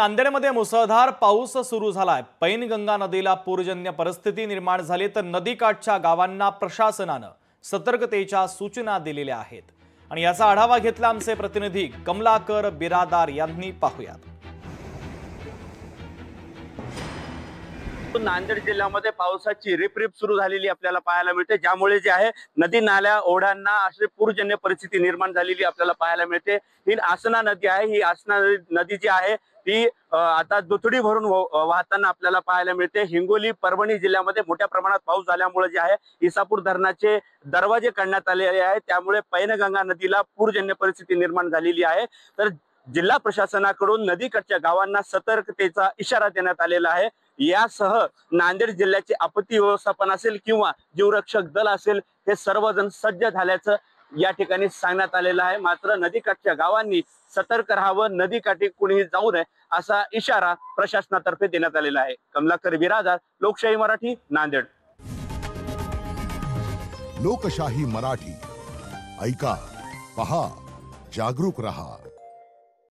नांदेडमध्ये मुसळधार पाऊस सुरू झालाय। पैनगंगा नदीला पूरजन्य परिस्थिती निर्माण झाली तर नदीकाठच्या गावांना प्रशासनाने सतर्कतेच्या सूचना दिलेल्या आहेत। आणि याचा आढावा घेतला आमचे प्रतिनिधी कमलाकर बिरादार यांनी। पाहूयात। नांदेड जिल्ह्यामध्ये पावसाची रिपरिप सुरू झालेली आपल्याला पाहायला मिळते, ज्यामुळे जे आहे नदी नाल्या ओढ्यांना अशी पूरजन्य परिस्थिती निर्माण झालेली आपल्याला पाहायला मिळते। ही आसना नदी आहे। ही आसना नदी जी आहे ती आता दुथडी भरून वाहताना आपल्याला पाहायला मिळते। हिंगोली परभणी जिल्ह्यामध्ये मोठ्या प्रमाणात पाऊस झाल्यामुळे जे आहे इसापूर धरणाचे दरवाजे काढण्यात आलेले आहेत, त्यामुळे पैनगंगा नदीला पूरजन्य परिस्थिती निर्माण झालेली आहे। तर जिल्हा प्रशासनाकडून नदीकाठच्या गावांना सतर्कतेचा इशारा देण्यात आलेला आहे। यासह नांदेड जिल्ह्याचे आपत्ती व्यवस्थापन असेल किंवा जीवरक्षक दल असेल हे सर्वजण सज्ज झाल्याचं या ठिकाणी सांगण्यात आलेलं आहे। मात्र नदीकाठच्या गावांनी सतर्क राहावं, नदीकाठी कुणीही जाऊ नये असा इशारा प्रशासनातर्फे देण्यात आलेला आहे। कमलाकर बिरादार, लोकशाही मराठी, नांदेड। लोकशाही मराठी ऐका, पहा, जागरूक रहा।